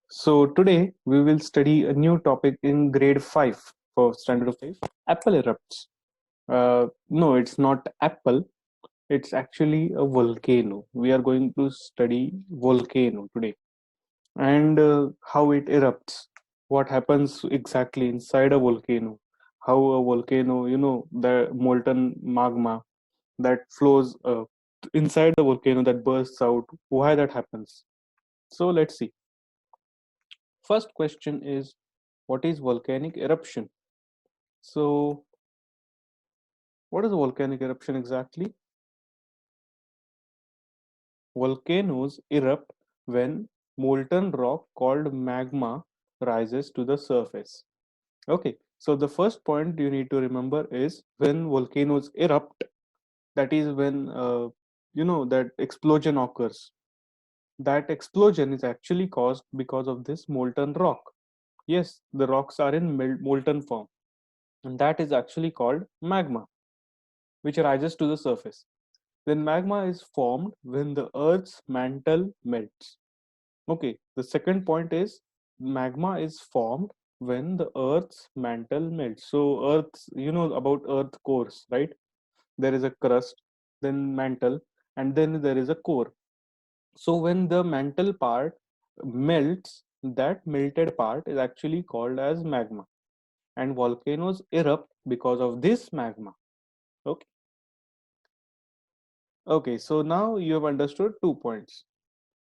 So today we will study a new topic in grade 5 for standard 5, Apple erupts. No, it's not apple, it's actually a volcano. We are going to study volcano today and how it erupts, what happens exactly inside a volcano, how a volcano, the molten magma that flows inside the volcano that bursts out, why that happens. So let's see. First question is, what is volcanic eruption? So, what is a volcanic eruption exactly? Volcanoes erupt when molten rock called magma rises to the surface. Okay, so the first point you need to remember is when volcanoes erupt, that is when that explosion occurs. That explosion is actually caused because of this molten rock. Yes, the rocks are in molten form, and that is actually called magma, which rises to the surface. Then magma is formed when the Earth's mantle melts. Okay, the second point is magma is formed when the Earth's mantle melts. So Earth's, you know about Earth cores, right? There is a crust, then mantle, and then there is a core. So when the mantle part melts, that melted part is actually called as magma, and volcanoes erupt because of this magma. Okay. Okay, so now you have understood 2 points.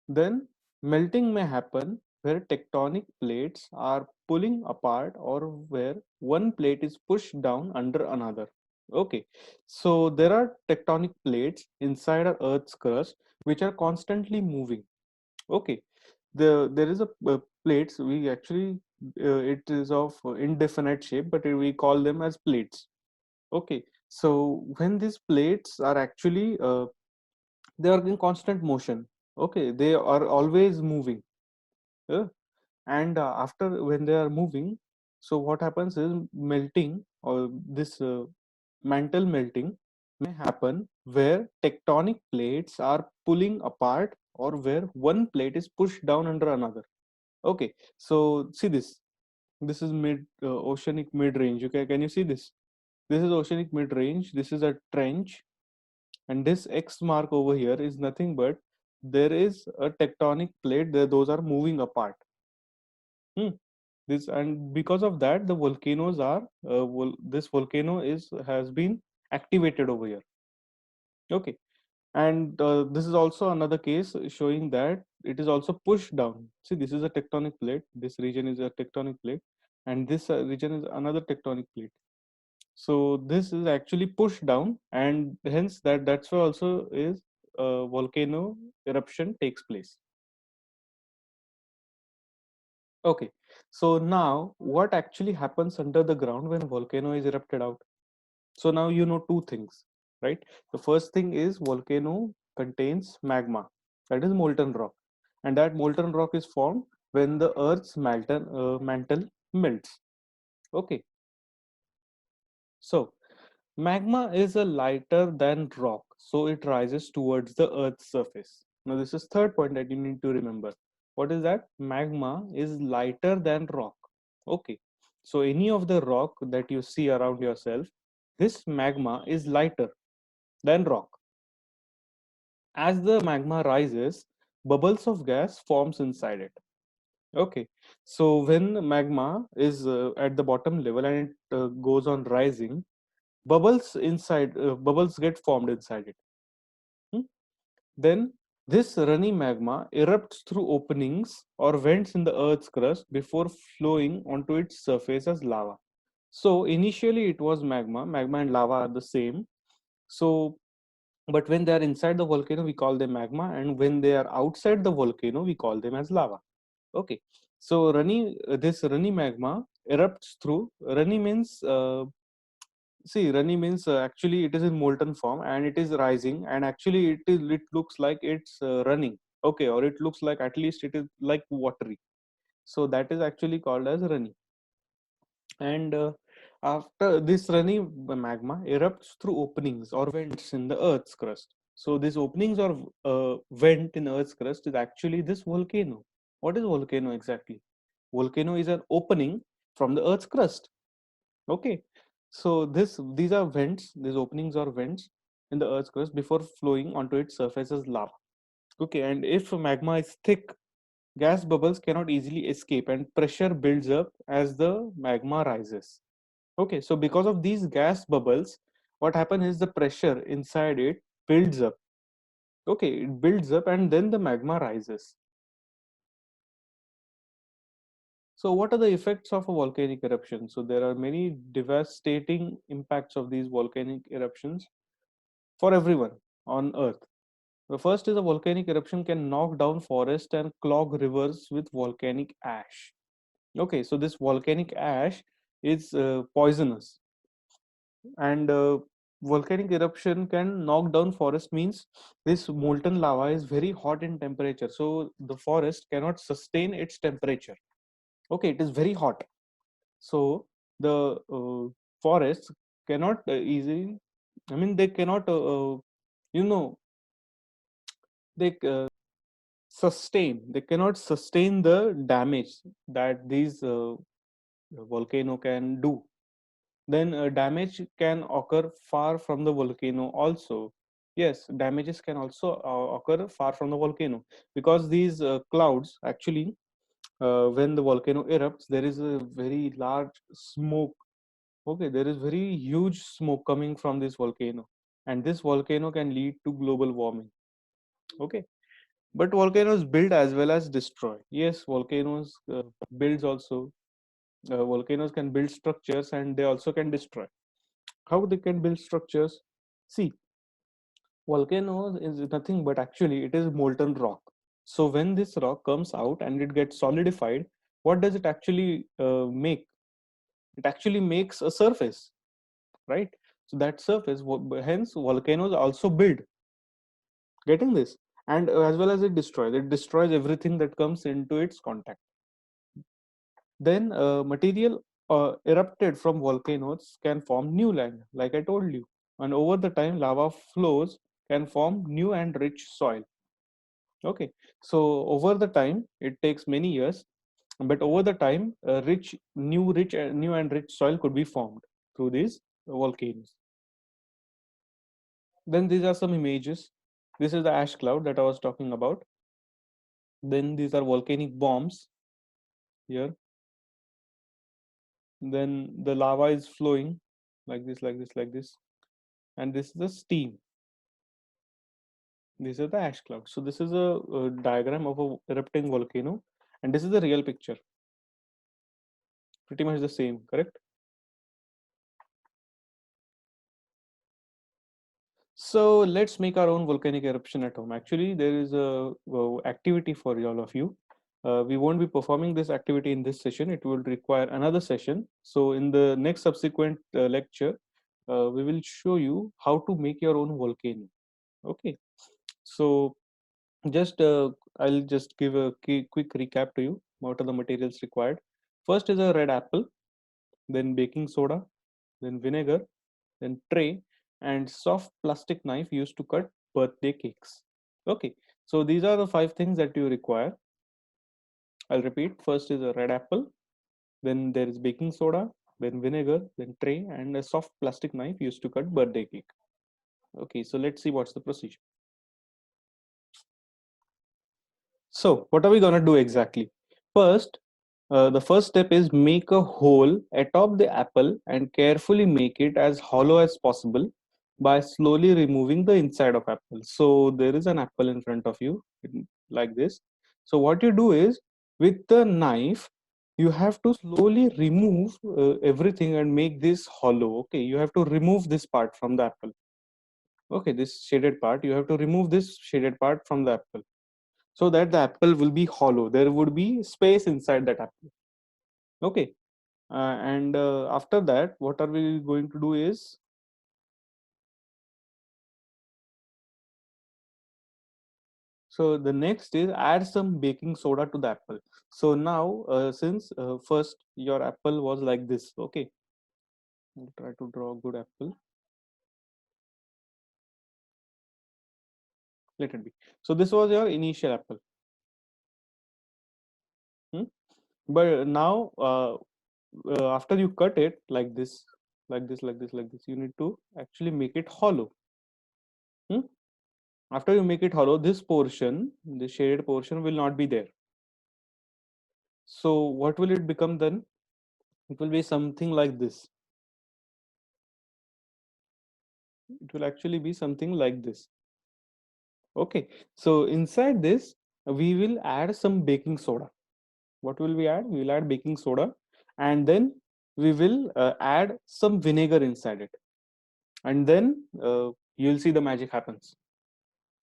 Then, melting may happen where tectonic plates are pulling apart or where one plate is pushed down under another. Okay, so there are tectonic plates inside our Earth's crust which are constantly moving. Okay, there is a plates we actually it is of indefinite shape, but we call them as plates. Okay, so when these plates are actually they are in constant motion. Okay, they are always moving. Yeah? And after when they are moving, so what happens is melting, or this mantle melting may happen where tectonic plates are pulling apart or where one plate is pushed down under another. Okay, so see this is mid oceanic mid range. Okay, can you see this is oceanic mid range, this is a trench, and this X mark over here is nothing but there is a tectonic plate there, those are moving apart. Hmm. This, and because of that the volcanoes are this volcano is has been activated over here. Okay, and this is also another case showing that it is also pushed down. See, this is a tectonic plate, this region is a tectonic plate, and this region is another tectonic plate. So this is actually pushed down, and hence that's why also is volcano eruption takes place. Okay, so now what actually happens under the ground when volcano is erupted out? So now you know two things, right? The first thing is volcano contains magma, that is molten rock, and that molten rock is formed when the Earth's mantle melts. Okay, so magma is a lighter than rock, so it rises towards the Earth's surface. Now this is third point that you need to remember. What is that? Magma is lighter than rock. Okay, so any of the rock that you see around yourself, this magma is lighter than rock. As the magma rises, bubbles of gas forms inside it. Okay, so when magma is at the bottom level and it goes on rising, bubbles get formed inside it. Hmm? Then this runny magma erupts through openings or vents in the Earth's crust before flowing onto its surface as lava. So initially it was magma and lava are the same. So but when they are inside the volcano we call them magma, and when they are outside the volcano we call them as lava. Okay, so this runny magma erupts through. Runny means runny means actually it is in molten form and it is rising, and actually it looks like it's running. Okay, or it looks like at least it is like watery. So that is actually called as runny. And after this runny magma erupts through openings or vents in the Earth's crust. So these openings or vent in Earth's crust is actually this volcano. What is volcano exactly? Volcano is an opening from the Earth's crust. Okay, so these are vents. These openings are vents in the Earth's crust before flowing onto its surface as lava. Okay, and if magma is thick, gas bubbles cannot easily escape, and pressure builds up as the magma rises. Okay, so because of these gas bubbles, what happens is the pressure inside it builds up. Okay, it builds up, and then the magma rises. So, what are the effects of a volcanic eruption? So, there are many devastating impacts of these volcanic eruptions for everyone on Earth. The first is a volcanic eruption can knock down forests and clog rivers with volcanic ash. Okay, so this volcanic ash is poisonous, and volcanic eruption can knock down forest means this molten lava is very hot in temperature, so the forest cannot sustain its temperature. Okay, it is very hot, so the forests cannot easily, I mean they cannot you know they they cannot sustain the damage that these volcano can do. Then damage can occur far from the volcano also. Yes, damages can also occur far from the volcano, because these clouds actually, when the volcano erupts, there is a very large smoke. Okay, there is very huge smoke coming from this volcano, and this volcano can lead to global warming. Okay, but volcanoes build as well as destroy. Yes, volcanoes builds also. Volcanoes can build structures, and they also can destroy. How they can build structures? See, volcanoes is nothing but actually it is molten rock. So when this rock comes out and it gets solidified, what does it actually make? It actually makes a surface, right? So that surface, hence volcanoes also build. Getting this? And as well as it destroys everything that comes into its contact. Then material erupted from volcanoes can form new land, like I told you. And over the time, lava flows can form new and rich soil. Okay, so over the time, it takes many years, but over the time, new and rich soil could be formed through these volcanoes. Then these are some images. This is the ash cloud that I was talking about. Then these are volcanic bombs here. Then the lava is flowing like this, like this, like this, and this is the steam. These are the ash clouds. So this is a diagram of a erupting volcano, and this is the real picture. Pretty much the same, correct? So let's make our own volcanic eruption at home. Actually, there is a activity for all of you. We won't be performing this activity in this session. It will require another session. So in the next subsequent lecture, we will show you how to make your own volcano. Okay. So just I'll just give a quick recap to you. What are the materials required? First is a red apple, then baking soda, then vinegar, then tray, and soft plastic knife used to cut birthday cakes. Okay, so these are the five things that you require. I'll repeat. First is a red apple, then there is baking soda, then vinegar, then tray, and a soft plastic knife used to cut birthday cake. Okay, so let's see what's the procedure. So, what are we gonna do exactly? First, the first step is make a hole atop the apple and carefully make it as hollow as possible by slowly removing the inside of apple. So there is an apple in front of you like this. So what you do is with the knife, you have to slowly remove everything and make this hollow. Okay, you have to remove this part from the apple. Okay, this shaded part, you have to remove this shaded part from the apple so that the apple will be hollow. There would be space inside that apple. Okay, and after that, what are we going to do is, so the next is add some baking soda to the apple. So now, since first your apple was like this, okay, I'll try to draw a good apple. Let it be. So this was your initial apple. But now, after you cut it like this, like this, you need to actually make it hollow. Hmm? After you make it hollow, this portion, the shaded portion, will not be there. So what will it become then? It will be something like this. It will actually be something like this. Okay. So inside this, we will add some baking soda. What will we add? We will add baking soda, and then we will add some vinegar inside it, and then you'll see the magic happens.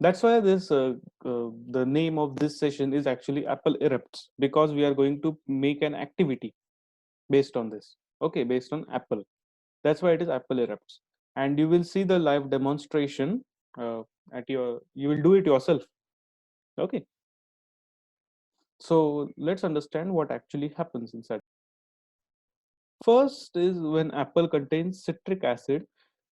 That's why this the name of this session is actually Apple Erupts, because we are going to make an activity based on this. Okay, based on Apple. That's why it is Apple Erupts, and you will see the live demonstration uh, at your. You will do it yourself. Okay, so let's understand what actually happens inside. First is when apple contains citric acid,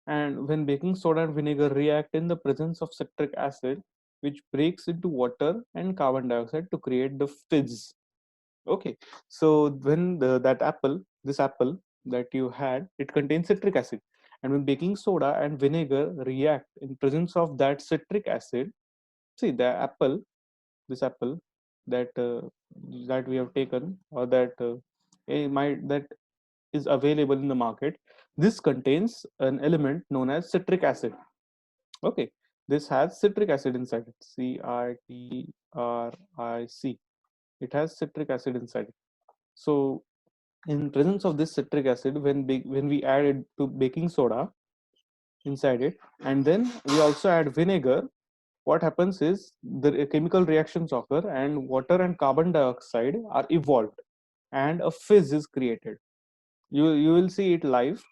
and when baking soda and vinegar react in the presence of citric acid, which breaks into water and carbon dioxide to create the fizz. Okay, so when this apple that you had, it contains citric acid, and when baking soda and vinegar react in presence of that citric acid, see the apple, this apple that that we have taken, or that that is available in the market, this contains an element known as citric acid. Okay, this has citric acid inside it. Citric. It has citric acid inside it. So, in presence of this citric acid, when we add it to baking soda inside it, and then we also add vinegar, what happens is the chemical reactions occur, and water and carbon dioxide are evolved, and a fizz is created. You will see it live,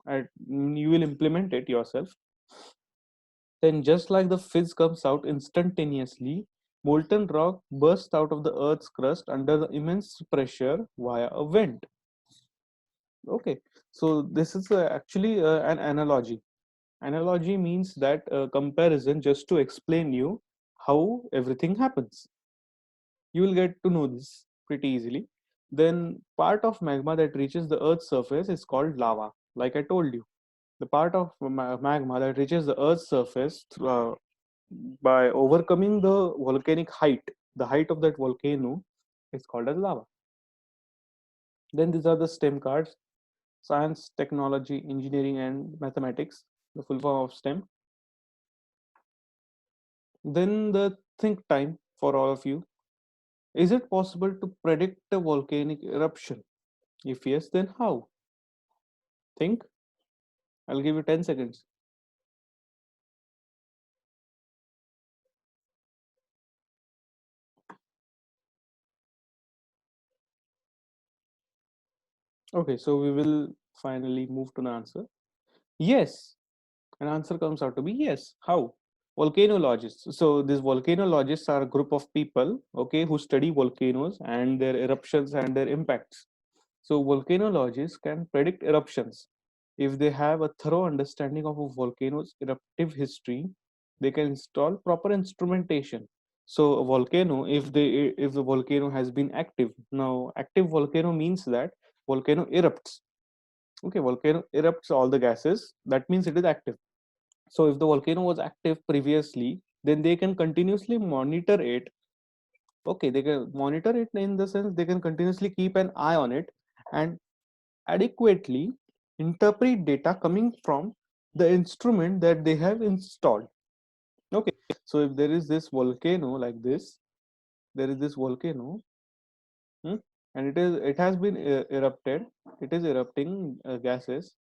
and you will implement it yourself. Then, just like the fizz comes out instantaneously, molten rock bursts out of the earth's crust under the immense pressure via a vent. Okay, so this is actually an analogy. Analogy means that comparison just to explain you how everything happens. You will get to know this pretty easily. Then part of magma that reaches the earth's surface is called lava, like I told you. The part of magma that reaches the earth's surface by overcoming the volcanic height, the height of that volcano, is called as lava. Then these are the STEM cards: science, technology, engineering, and mathematics, the full form of STEM. Then the think time for all of you. Is it possible to predict a volcanic eruption? If yes, then how? Think. I'll give you 10 seconds. Okay, so we will finally move to the answer. Yes. An answer comes out to be yes. How? Volcanologists. So these volcanologists are a group of people, okay, who study volcanoes and their eruptions and their impacts. So volcanologists can predict eruptions. If they have a thorough understanding of a volcano's eruptive history, they can install proper instrumentation. So a volcano, if the volcano has been active, now active volcano means that volcano erupts. Okay, volcano erupts all the gases. That means it is active. So if the volcano was active previously, then they can continuously monitor it. Okay, they can monitor it in the sense they can continuously keep an eye on it and adequately interpret data coming from the instrument that they have installed. Okay, so if there is this volcano like this, there is this volcano, hmm, and it has been erupted. It is erupting gases.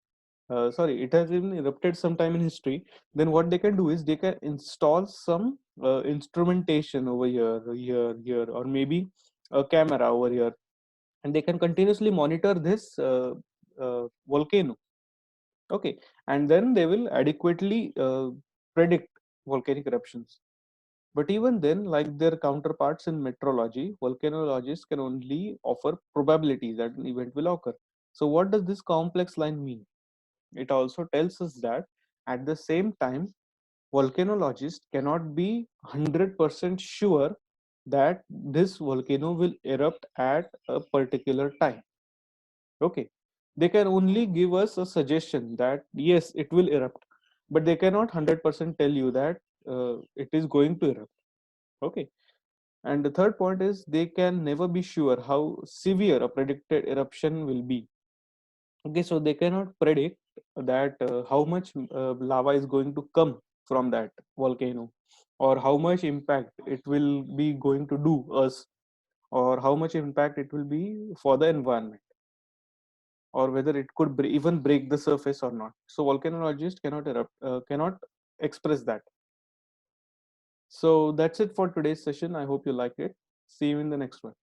Sorry, it has been erupted sometime in history. Then what they can do is they can install some instrumentation over here, or maybe a camera over here, and they can continuously monitor this volcano. Okay, and then they will adequately predict volcanic eruptions. But even then, like their counterparts in meteorology, volcanologists can only offer probabilities that an event will occur. So, what does this complex line mean? It also tells us that at the same time, volcanologists cannot be 100% sure that this volcano will erupt at a particular time. Okay, they can only give us a suggestion that yes, it will erupt, but they cannot 100% tell you that it is going to erupt. Okay, and the third point is they can never be sure how severe a predicted eruption will be. Okay, so they cannot predict that how much lava is going to come from that volcano, or how much impact it will be going to do us, or how much impact it will be for the environment, or whether it could even break the surface or not. So volcanologists cannot express that. So that's it for today's session. I hope you liked it. See you in the next one.